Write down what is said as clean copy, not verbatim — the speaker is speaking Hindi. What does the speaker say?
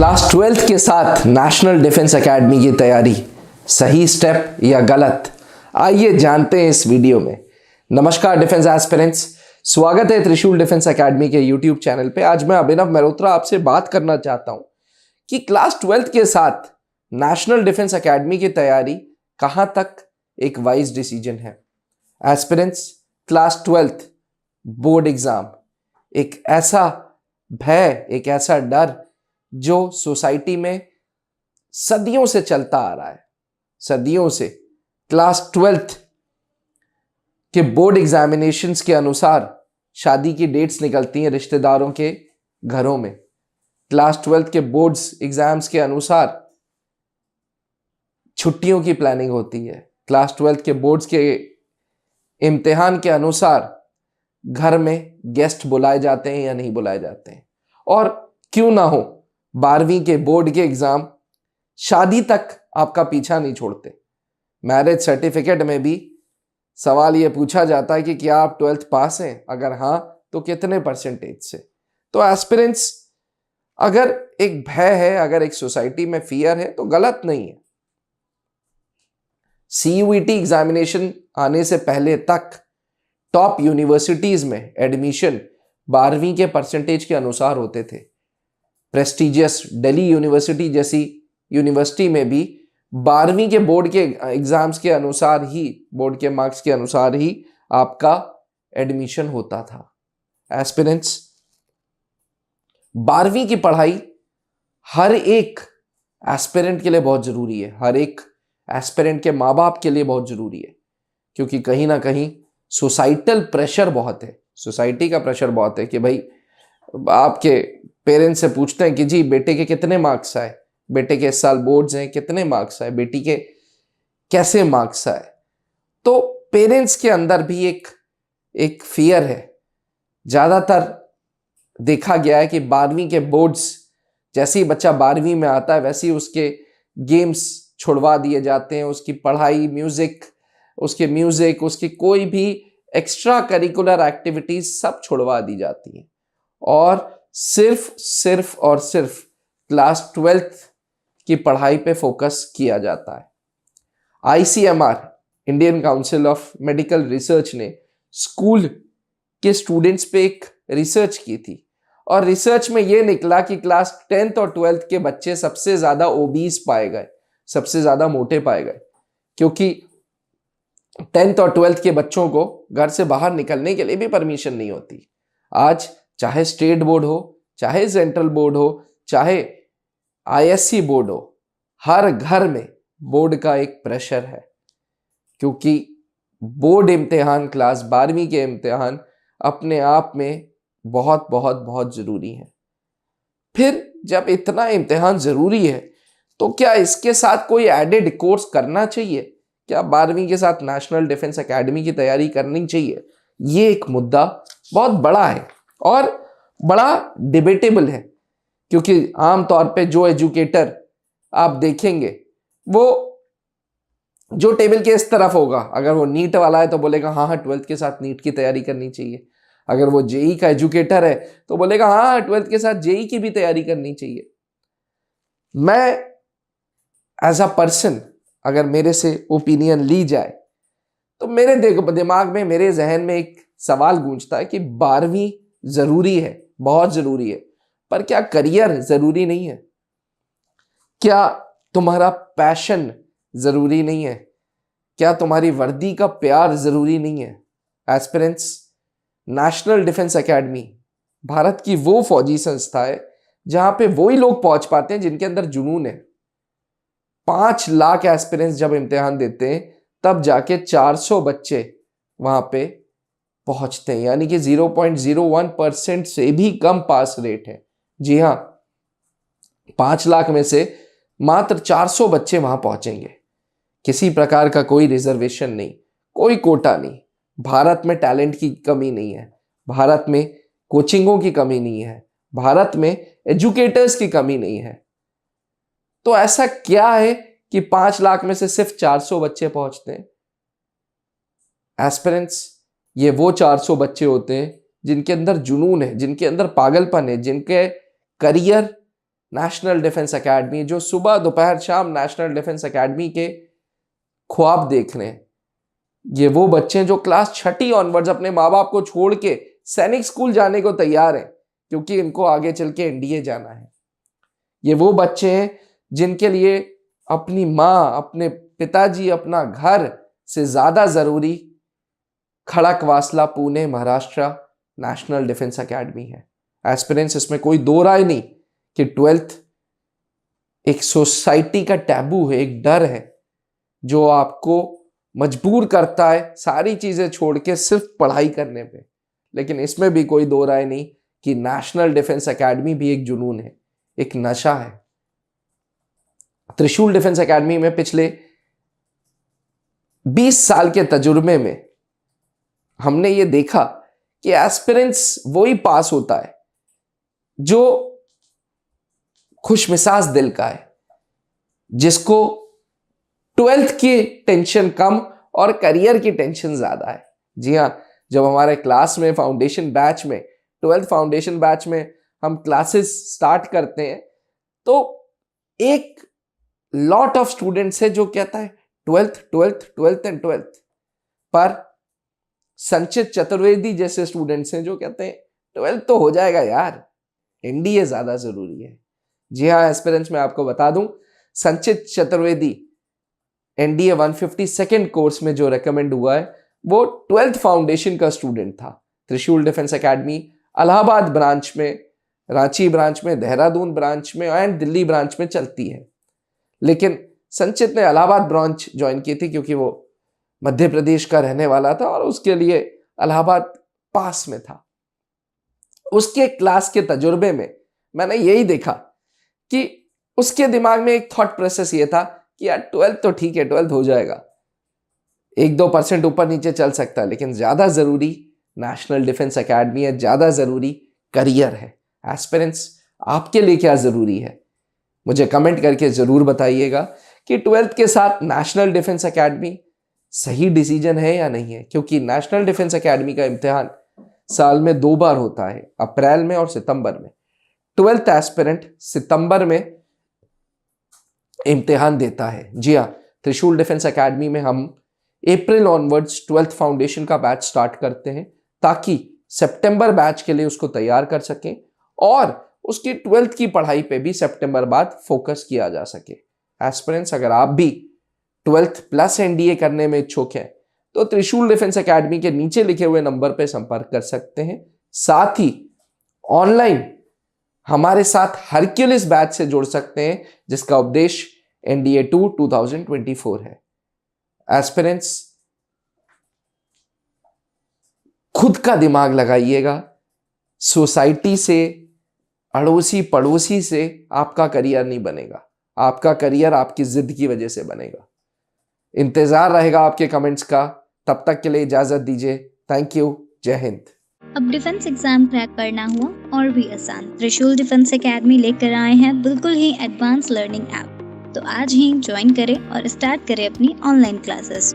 क्लास 12th के साथ नेशनल डिफेंस एकेडमी की तैयारी सही स्टेप या गलत, आइए जानते हैं इस वीडियो में। नमस्कार डिफेंस एस्पिरेंट्स, स्वागत है त्रिशूल डिफेंस एकेडमी के यूट्यूब चैनल पे। आज मैं अभिनव मेहरोत्रा आपसे बात करना चाहता हूं कि क्लास 12th के साथ नेशनल डिफेंस एकेडमी की तैयारी कहां तक एक वाइज डिसीजन है। Aspirants, class 12th board exam एक ऐसा भय, एक ऐसा डर जो सोसाइटी में सदियों से चलता आ रहा है। सदियों से क्लास 12th के बोर्ड एग्जामिनेशंस के अनुसार शादी की डेट्स निकलती हैं रिश्तेदारों के घरों में। क्लास 12th के बोर्ड्स एग्जाम्स के अनुसार छुट्टियों की प्लानिंग होती है। क्लास 12th के बोर्ड्स के इम्तिहान के अनुसार घर में गेस्ट बुलाए जाते हैं या नहीं बुलाए जाते हैं। और क्यों ना हो, 12वीं के बोर्ड के एग्जाम शादी तक आपका पीछा नहीं छोड़ते। मैरिज सर्टिफिकेट में भी सवाल यह पूछा जाता है कि क्या आप 12th पास हैं, अगर हां तो कितने परसेंटेज से। तो एस्पिरेंट्स, अगर एक भय है, अगर एक सोसाइटी में फियर है तो गलत नहीं है। सीयूईटी एग्जामिनेशन आने से पहले तक टॉप यूनिवर्सिटीज में एडमिशन 12वीं के परसेंटेज के अनुसार होते थे। प्रेस्टिजियस दिल्ली यूनिवर्सिटी जैसी यूनिवर्सिटी में भी 12वीं के बोर्ड के एग्जाम्स के अनुसार ही, बोर्ड के मार्क्स के अनुसार ही आपका एडमिशन होता था। एस्पिरेंट्स, 12वीं की पढ़ाई हर एक एस्पिरेंट के लिए बहुत जरूरी है, हर एक एस्पिरेंट के माँ बाप के लिए बहुत जरूरी है, क्योंकि कहीं ना कहीं सोसाइटल प्रेशर बहुत है, सोसाइटी का प्रेशर बहुत है कि भाई आपके पेरेंट्स से पूछते हैं कि जी बेटे के कितने मार्क्स आए, बेटे के इस साल बोर्ड्स हैं कितने मार्क्स आए, बेटी के कैसे मार्क्स आए। तो पेरेंट्स के अंदर भी एक फियर है। ज्यादातर देखा गया है कि 12वीं के बोर्ड्स, जैसे ही बच्चा 12वीं में आता है वैसे ही उसके गेम्स छुड़वा दिए जाते हैं, उसकी पढ़ाई, उसकी कोई भी एक्स्ट्रा करिकुलर एक्टिविटीज सब छुड़वा दी जाती हैं और सिर्फ और सिर्फ क्लास 12th की पढ़ाई पे फोकस किया जाता है। ICMR, Indian council of medical research ने स्कूल के स्टूडेंट्स पे एक रिसर्च की थी और रिसर्च में यह निकला कि क्लास 10th और 12th के बच्चे सबसे ज्यादा ओबीस पाए गए, सबसे ज्यादा मोटे पाए गए, क्योंकि 10th और 12th के बच्चों को घर से बाहर निकलने के लिए भी परमिशन नहीं होती। आज चाहे स्टेट बोर्ड हो, चाहे सेंट्रल बोर्ड हो, चाहे आईएससी बोर्ड हो, हर घर में बोर्ड का एक प्रेशर है, क्योंकि बोर्ड इम्तिहान, क्लास 12वीं के इम्तिहान अपने आप में बहुत बहुत बहुत जरूरी है। फिर जब इतना इम्तिहान जरूरी है तो क्या इसके साथ कोई एडेड कोर्स करना चाहिए? क्या 12वीं के साथ नेशनल डिफेंस एकेडमी की तैयारी करनी चाहिए? ये एक मुद्दा बहुत बड़ा है और बड़ा डिबेटेबल है, क्योंकि आमतौर पे जो एजुकेटर आप देखेंगे वो जो टेबल के इस तरफ होगा, अगर वो नीट वाला है तो बोलेगा हाँ हाँ 12th के साथ नीट की तैयारी करनी चाहिए। अगर वो जेई का एजुकेटर है तो बोलेगा हाँ 12th के साथ जेई की भी तैयारी करनी चाहिए। मैं एज अ पर्सन, अगर मेरे से ओपिनियन ली जाए तो मेरे दिमाग में, मेरे जहन में एक सवाल गूंजता है कि 12वीं जरूरी है, बहुत जरूरी है, पर क्या करियर जरूरी नहीं है? क्या तुम्हारा पैशन जरूरी नहीं है? क्या तुम्हारी वर्दी का प्यार जरूरी नहीं है? Aspirants, national defence academy Bharat की वो फौजी संस्था है जहां पे वही लोग पहुंच पाते हैं जिनके अंदर जुनून है। 5 लाख एस्पिरेंट्स जब इम्तिहान देते हैं तब जाके 400 बच्चे वहां पे पहुंचते हैं, यानी कि 0.01% से भी कम पास रेट है। जी हां, 5 लाख में से मात्र 400 बच्चे वहां पहुंचेंगे। किसी प्रकार का कोई रिजर्वेशन नहीं, कोई कोटा नहीं। भारत में टैलेंट की कमी नहीं है, भारत में कोचिंगों की कमी नहीं है, भारत में एजुकेटर्स की कमी नहीं है। तो ऐसा क्या है कि 5 लाख में से सिर्फ 400 बच्चे पहुंचते हैं? एस्पिरेंट्स, ये वो 400 बच्चे होते हैं जिनके अंदर जुनून है, जिनके अंदर पागलपन है, जिनके करियर नेशनल डिफेंस एकेडमी, जो सुबह दोपहर शाम नेशनल डिफेंस एकेडमी के ख्वाब देख रहे हैं, ये वो बच्चे हैं जो क्लास 6ठी ऑनवर्ड्स अपने माँ बाप को छोड़ के सैनिक स्कूल जाने को तैयार हैं, क्योंकि इनको आगे चल के एनडीए जाना है। ये वो बच्चे हैं जिनके लिए अपनी माँ, अपने पिताजी, अपना घर से ज्यादा जरूरी Khadakwasla, Pune, Maharashtra national defence academy है। एस्पिरेंट्स, इसमें कोई दो राय नहीं कि 12th एक सोसाइटी का टैबू है, एक डर है जो आपको मजबूर करता है सारी चीजें छोड़ के सिर्फ पढ़ाई करने पे। लेकिन इसमें भी कोई दो राय नहीं कि नेशनल डिफेंस एकेडमी भी एक जुनून है, एक नशा है। त्रिशूल डिफेंस एकेडमी में पिछले 20 साल के तजुर्बे में हमने ये देखा कि एस्पिरेंट्स वही पास होता है जो खुशमिजाज दिल का है, जिसको 12th की टेंशन कम और करियर की टेंशन ज्यादा है। जी हाँ, जब हमारे क्लास में फाउंडेशन बैच में 12th फाउंडेशन बैच में हम क्लासेस स्टार्ट करते हैं तो एक लॉट ऑफ स्टूडेंट्स है जो कहता है 12th एंड 12th, पर संचित चतुर्वेदी जैसे स्टूडेंट्स हैं जो कहते हैं 12th तो हो जाएगा यार, एनडीए ज्यादा जरूरी है। जी हाँ एस्पिरेंट्स, मैं आपको बता दूं, संचित चतुर्वेदी एनडीए 152nd कोर्स में जो रेकमेंड हुआ है वो 12th फाउंडेशन का स्टूडेंट था। त्रिशूल डिफेंस एकेडमी इलाहाबाद ब्रांच में, रांची ब्रांच में, देहरादून ब्रांच में एंड दिल्ली ब्रांच में चलती है। लेकिन संचित ने इलाहाबाद ब्रांच ज्वाइन की थी क्योंकि वो मध्य प्रदेश का रहने वाला था और उसके लिए इलाहाबाद पास में था। उसके क्लास के तजुर्बे में मैंने यही देखा कि उसके दिमाग में एक थॉट प्रोसेस ये था कि यार 12th तो ठीक है, 12th हो जाएगा, 1-2% ऊपर नीचे चल सकता है, लेकिन ज्यादा जरूरी नेशनल डिफेंस एकेडमी है, ज्यादा जरूरी करियर है। एस्पिरेंट्स, आपके लिए क्या जरूरी है मुझे कमेंट करके जरूर बताइएगा कि 12th के साथ नेशनल डिफेंस एकेडमी सही डिसीजन है या नहीं है, क्योंकि नेशनल डिफेंस एकेडमी का इम्तिहान साल में 2 बार होता है, अप्रैल में और सितंबर में। 12th एस्पिरेंट सितंबर में इम्तिहान देता है। जी हाँ, त्रिशूल डिफेंस एकेडमी में हम अप्रैल ऑनवर्ड्स 12th फाउंडेशन का बैच स्टार्ट करते हैं ताकि सितंबर बैच के लिए उसको तैयार कर सकें और उसकी 12th की पढ़ाई पे भी सितंबर बाद फोकस किया जा सके। एस्पिरेंट्स, अगर आप भी 12th प्लस एनडीए करने में इच्छुक हैं तो त्रिशूल डिफेंस एकेडमी के नीचे लिखे हुए नंबर पर संपर्क कर सकते हैं। साथ ही ऑनलाइन हमारे साथ हरक्यूलिस बैच से जुड़ सकते हैं जिसका उपदेश एनडीए 2 2024 है। एस्पिरेंट्स, खुद का दिमाग लगाइएगा, सोसाइटी से, अड़ोसी पड़ोसी से आपका करियर नहीं बनेगा, आपका करियर आपकी जिद की वजह से बनेगा। इंतजार रहेगा आपके कमेंट्स का, तब तक के लिए इजाजत दीजिए। थैंक यू, जय हिंद। अब डिफेंस एग्जाम क्रैक करना हुआ और भी आसान, त्रिशूल डिफेंस एकेडमी लेकर आए हैं बिल्कुल ही एडवांस लर्निंग ऐप। तो आज ही ज्वाइन करें और स्टार्ट करें अपनी ऑनलाइन क्लासेस।